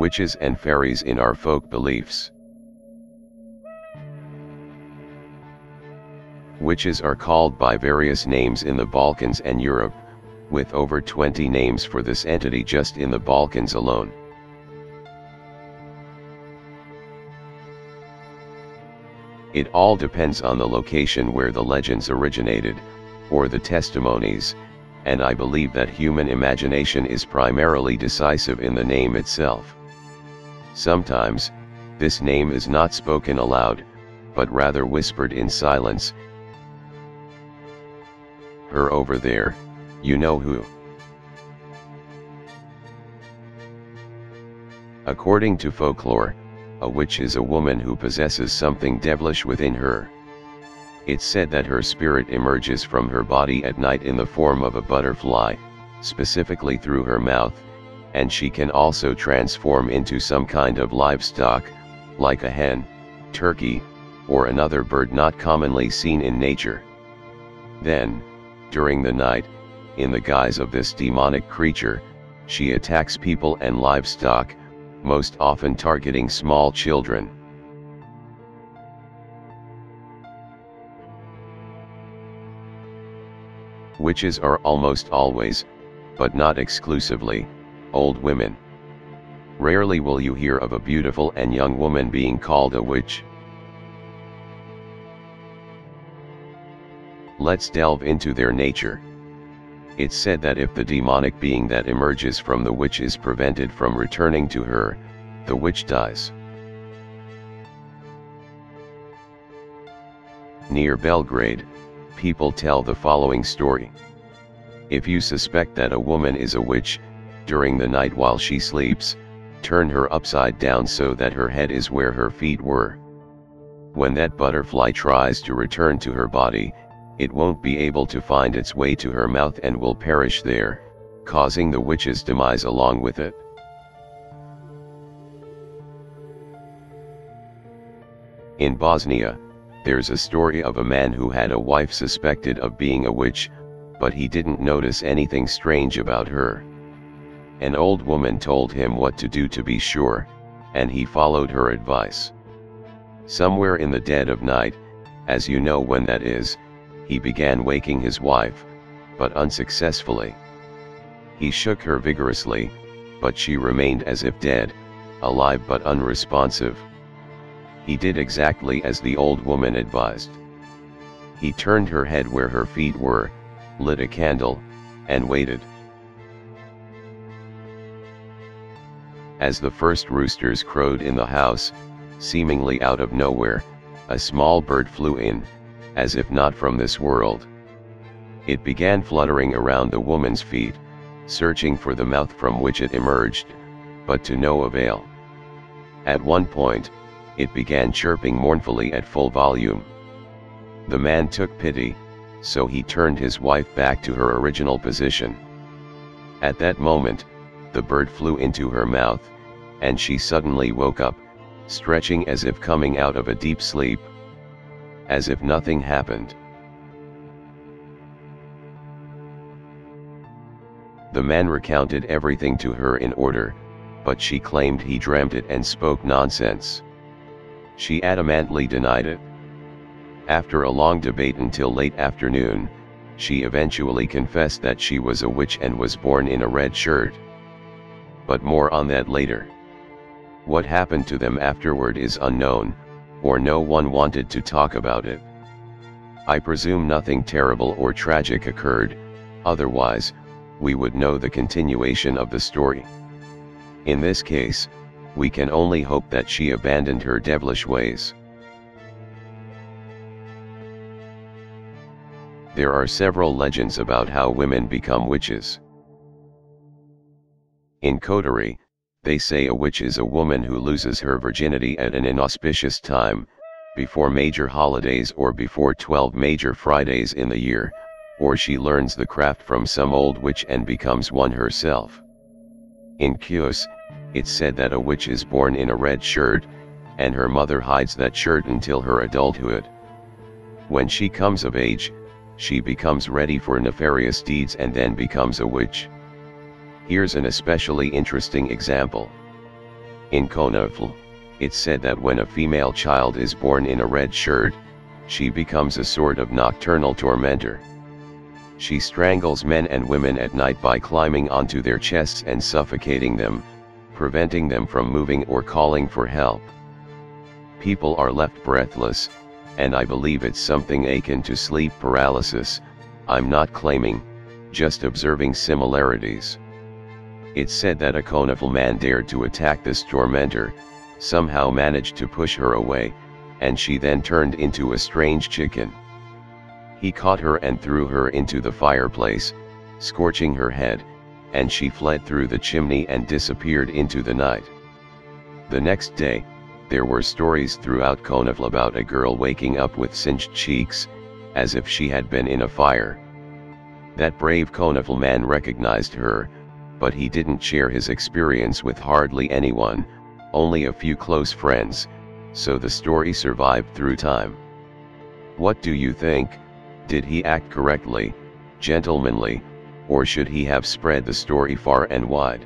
Witches and fairies in our folk beliefs. Witches are called by various names in the Balkans and Europe, with over 20 names for this entity just in the Balkans alone. It all depends on the location where the legends originated, or the testimonies, and I believe that human imagination is primarily decisive in the name itself. Sometimes, this name is not spoken aloud, but rather whispered in silence. Her over there, you know who. According to folklore, a witch is a woman who possesses something devilish within her. It's said that her spirit emerges from her body at night in the form of a butterfly, specifically through her mouth, and she can also transform into some kind of livestock, like a hen, turkey, or another bird not commonly seen in nature. Then, during the night, in the guise of this demonic creature, she attacks people and livestock, most often targeting small children. Witches are almost always, but not exclusively, old women. Rarely will you hear of a beautiful and young woman being called a witch. Let's delve into their nature. It's said that if the demonic being that emerges from the witch is prevented from returning to her, the witch dies. Near Belgrade, people tell the following story. If you suspect that a woman is a witch, during the night while she sleeps, turn her upside down so that her head is where her feet were. When that butterfly tries to return to her body, it won't be able to find its way to her mouth and will perish there, causing the witch's demise along with it. In Bosnia, there's a story of a man who had a wife suspected of being a witch, but he didn't notice anything strange about her. An old woman told him what to do to be sure, and he followed her advice. Somewhere in the dead of night, as you know when that is, he began waking his wife, but unsuccessfully. He shook her vigorously, but she remained as if dead, alive but unresponsive. He did exactly as the old woman advised. He turned her head where her feet were, lit a candle, and waited. As the first roosters crowed in the house, seemingly out of nowhere, a small bird flew in, as if not from this world. It began fluttering around the woman's feet, searching for the mouth from which it emerged, but to no avail. At one point, it began chirping mournfully at full volume. The man took pity, so he turned his wife back to her original position. At that moment, the bird flew into her mouth, and she suddenly woke up, stretching as if coming out of a deep sleep. As if nothing happened. The man recounted everything to her in order, but she claimed he dreamt it and spoke nonsense. She adamantly denied it. After a long debate until late afternoon, she eventually confessed that she was a witch and was born in a red shirt. But more on that later. What happened to them afterward is unknown, or no one wanted to talk about it. I presume nothing terrible or tragic occurred, otherwise, we would know the continuation of the story. In this case, we can only hope that she abandoned her devilish ways. There are several legends about how women become witches. In coterie, they say a witch is a woman who loses her virginity at an inauspicious time, before major holidays or before 12 major Fridays in the year, or she learns the craft from some old witch and becomes one herself. In Chios, it's said that a witch is born in a red shirt, and her mother hides that shirt until her adulthood. When she comes of age, she becomes ready for nefarious deeds and then becomes a witch. Here's an especially interesting example. In Konofl, it's said that when a female child is born in a red shirt, she becomes a sort of nocturnal tormentor. She strangles men and women at night by climbing onto their chests and suffocating them, preventing them from moving or calling for help. People are left breathless, and I believe it's something akin to sleep paralysis. I'm not claiming, just observing similarities. It's said that a Konofl man dared to attack this tormentor, somehow managed to push her away, and she then turned into a strange chicken. He caught her and threw her into the fireplace, scorching her head, and she fled through the chimney and disappeared into the night. The next day, there were stories throughout Konofl about a girl waking up with singed cheeks, as if she had been in a fire. That brave Konofl man recognized her, but he didn't share his experience with hardly anyone, only a few close friends, so the story survived through time. What do you think? Did he act correctly, gentlemanly, or should he have spread the story far and wide?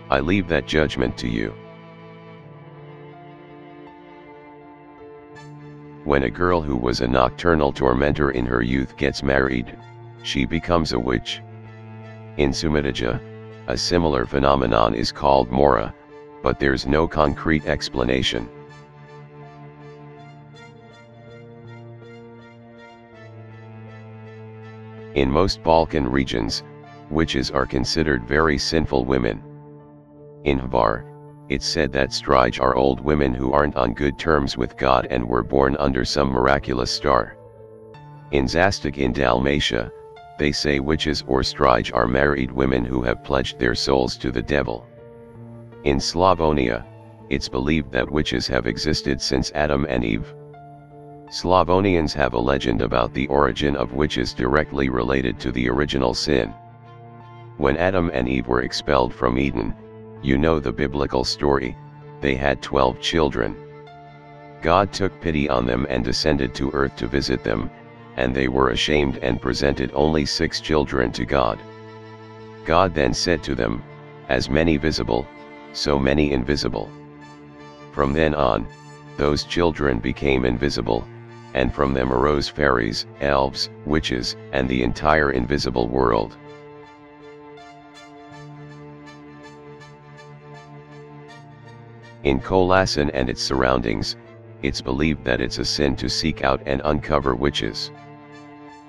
I leave that judgment to you. When a girl who was a nocturnal tormentor in her youth gets married, she becomes a witch. In Sumedija, a similar phenomenon is called Mora, but there's no concrete explanation. In most Balkan regions, witches are considered very sinful women. In Hvar, it's said that strige are old women who aren't on good terms with God and were born under some miraculous star. In Zastic in Dalmatia, they say witches or strige are married women who have pledged their souls to the devil. In Slavonia, it's believed that witches have existed since Adam and Eve. Slavonians have a legend about the origin of witches directly related to the original sin. When Adam and Eve were expelled from Eden, you know the biblical story, they had 12 children. God took pity on them and descended to earth to visit them, and they were ashamed and presented only 6 children to God. God then said to them, "As many visible, so many invisible." From then on, those children became invisible, and from them arose fairies, elves, witches, and the entire invisible world. In Kolasin and its surroundings, it's believed that it's a sin to seek out and uncover witches.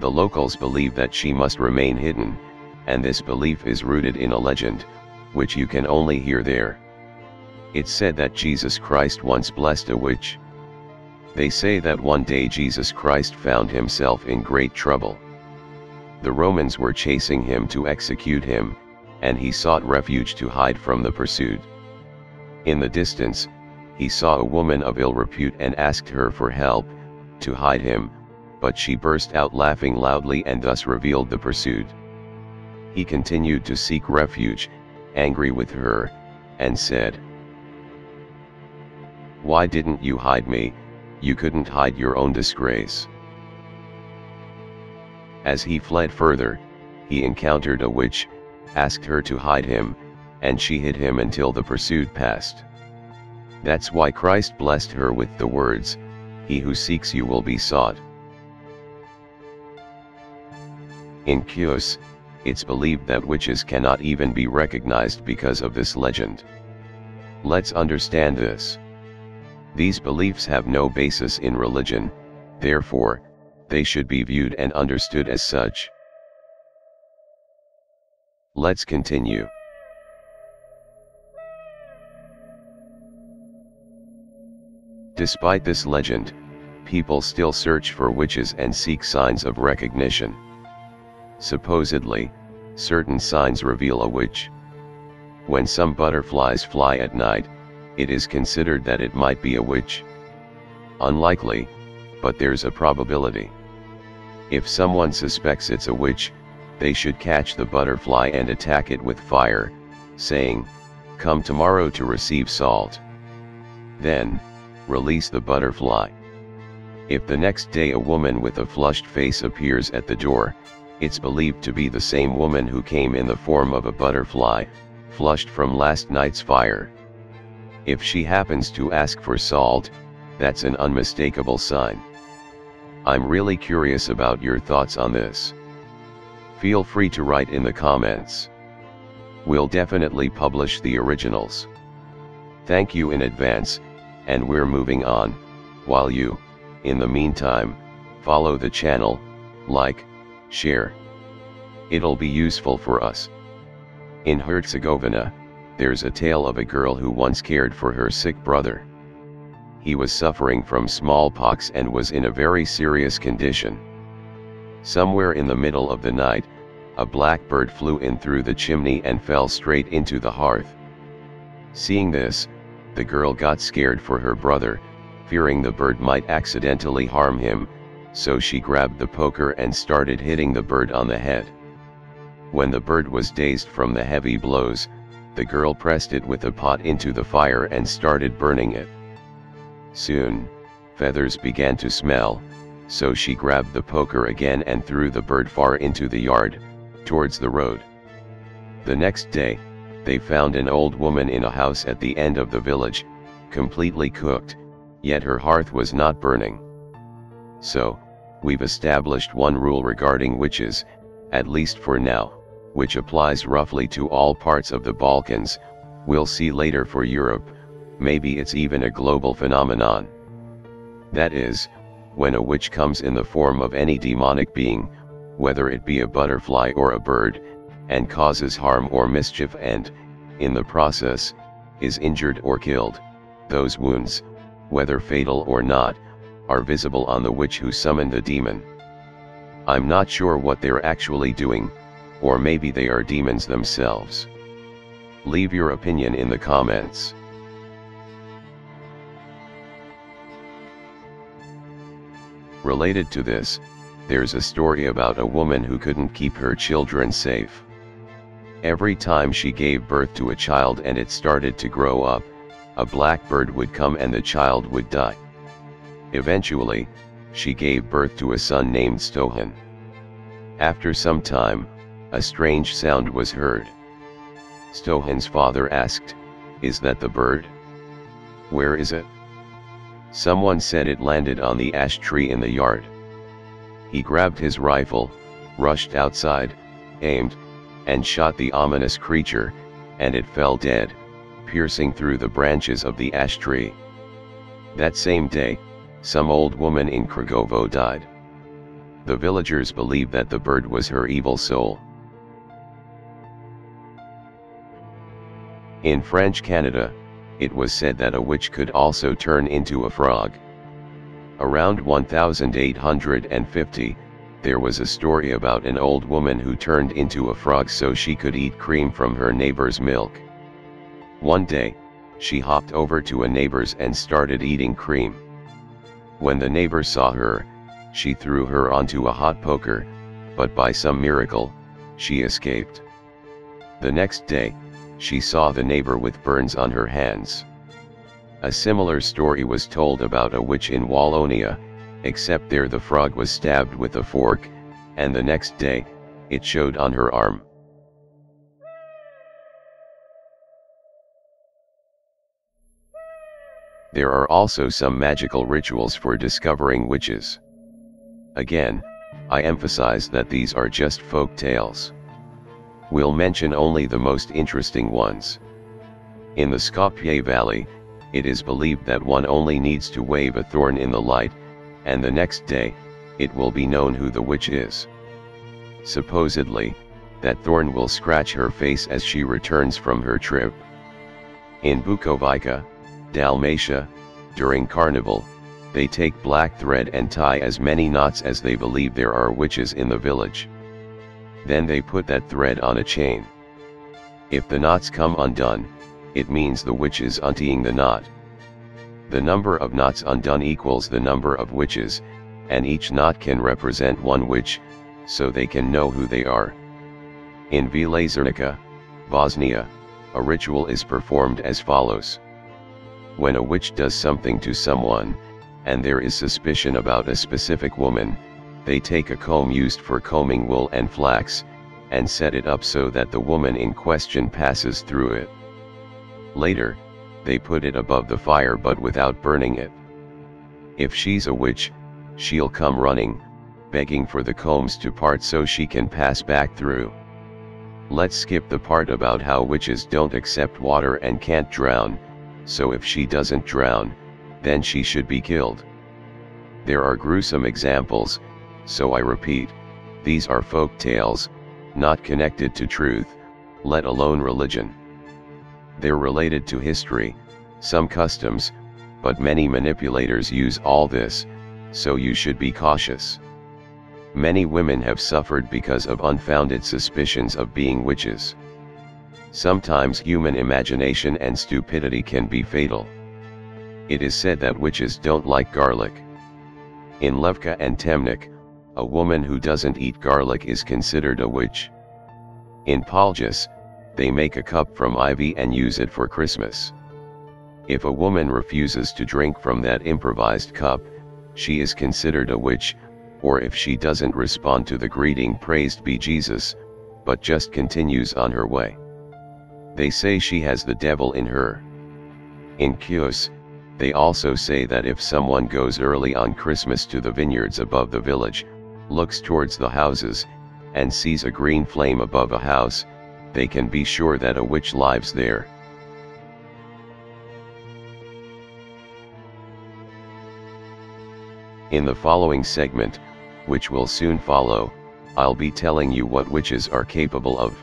The locals believe that she must remain hidden, and this belief is rooted in a legend, which you can only hear there. It's said that Jesus Christ once blessed a witch. They say that one day Jesus Christ found himself in great trouble. The Romans were chasing him to execute him, and he sought refuge to hide from the pursuit. In the distance, he saw a woman of ill repute and asked her for help, to hide him, but she burst out laughing loudly and thus revealed the pursuit. He continued to seek refuge, angry with her, and said, "Why didn't you hide me? You couldn't hide your own disgrace." As he fled further, he encountered a witch, asked her to hide him, and she hid him until the pursuit passed. That's why Christ blessed her with the words, "He who seeks you will be sought." In Chios, it's believed that witches cannot even be recognized because of this legend. Let's understand this. These beliefs have no basis in religion, therefore, they should be viewed and understood as such. Let's continue. Despite this legend, people still search for witches and seek signs of recognition. Supposedly, certain signs reveal a witch. When some butterflies fly at night, it is considered that it might be a witch. Unlikely, but there's a probability. If someone suspects it's a witch, they should catch the butterfly and attack it with fire, saying, "Come tomorrow to receive salt." Then, release the butterfly. If the next day a woman with a flushed face appears at the door, it's believed to be the same woman who came in the form of a butterfly, flushed from last night's fire. If she happens to ask for salt, that's an unmistakable sign. I'm really curious about your thoughts on this. Feel free to write in the comments. We'll definitely publish the originals. Thank you in advance, and we're moving on, while you, in the meantime, follow the channel, like, share. It'll be useful for us. In Herzegovina, there's a tale of a girl who once cared for her sick brother. He was suffering from smallpox and was in a very serious condition. Somewhere in the middle of the night, a blackbird flew in through the chimney and fell straight into the hearth. Seeing this, the girl got scared for her brother, fearing the bird might accidentally harm him, so she grabbed the poker and started hitting the bird on the head. When the bird was dazed from the heavy blows, the girl pressed it with a pot into the fire and started burning it. Soon, feathers began to smell, so she grabbed the poker again and threw the bird far into the yard, towards the road. The next day, they found an old woman in a house at the end of the village, completely cooked, yet her hearth was not burning. So, we've established one rule regarding witches, at least for now, which applies roughly to all parts of the Balkans. We'll see later for Europe, maybe it's even a global phenomenon. That is, when a witch comes in the form of any demonic being, whether it be a butterfly or a bird, and causes harm or mischief and, in the process, is injured or killed, those wounds, whether fatal or not, are visible on the witch who summoned the demon. I'm not sure what they're actually doing, or maybe they are demons themselves. Leave your opinion in the comments. Related to this, there's a story about a woman who couldn't keep her children safe. Every time she gave birth to a child and it started to grow up, a blackbird would come and the child would die. Eventually, she gave birth to a son named Stohan. After some time, a strange sound was heard. Stohan's father asked, "Is that the bird? Where is it?" Someone said it landed on the ash tree in the yard. He grabbed his rifle, rushed outside, aimed, and shot the ominous creature, and it fell dead, piercing through the branches of the ash tree. That same day, some old woman in Kragovo died. The villagers believed that the bird was her evil soul. In French Canada, it was said that a witch could also turn into a frog. Around 1850, there was a story about an old woman who turned into a frog so she could eat cream from her neighbor's milk. One day, she hopped over to a neighbor's and started eating cream. When the neighbor saw her, she threw her onto a hot poker, but by some miracle, she escaped. The next day, she saw the neighbor with burns on her hands. A similar story was told about a witch in Wallonia, except there the frog was stabbed with a fork, and the next day, it showed on her arm. There are also some magical rituals for discovering witches. Again, I emphasize that these are just folk tales. We'll mention only the most interesting ones. In the Skopje Valley, it is believed that one only needs to wave a thorn in the light, and the next day, it will be known who the witch is. Supposedly, that thorn will scratch her face as she returns from her trip. In Bukovica, Dalmatia, during Carnival, they take black thread and tie as many knots as they believe there are witches in the village. Then they put that thread on a chain. If the knots come undone, it means the witch is untying the knot. The number of knots undone equals the number of witches, and each knot can represent one witch, so they can know who they are. In Vila Zrnica, Bosnia, a ritual is performed as follows. When a witch does something to someone, and there is suspicion about a specific woman, they take a comb used for combing wool and flax, and set it up so that the woman in question passes through it. Later, they put it above the fire but without burning it. If she's a witch, she'll come running, begging for the combs to part so she can pass back through. Let's skip the part about how witches don't accept water and can't drown, so if she doesn't drown, then she should be killed. There are gruesome examples, so I repeat, these are folk tales, not connected to truth, let alone religion. They're related to history, some customs, but many manipulators use all this, so you should be cautious. Many women have suffered because of unfounded suspicions of being witches. Sometimes human imagination and stupidity can be fatal. It is said that witches don't like garlic. In Levka and Temnik, a woman who doesn't eat garlic is considered a witch. In Paljas, they make a cup from ivy and use it for Christmas. If a woman refuses to drink from that improvised cup, she is considered a witch, or if she doesn't respond to the greeting "Praised be Jesus," but just continues on her way, they say she has the devil in her. In Kius, they also say that if someone goes early on Christmas to the vineyards above the village, looks towards the houses, and sees a green flame above a house, they can be sure that a witch lives there. In the following segment, which will soon follow, I'll be telling you what witches are capable of.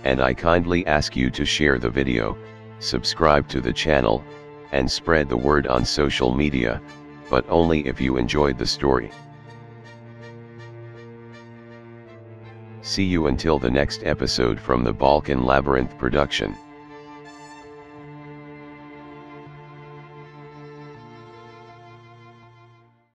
And I kindly ask you to share the video, subscribe to the channel, and spread the word on social media, but only if you enjoyed the story. See you until the next episode from the Balkan Labyrinth production.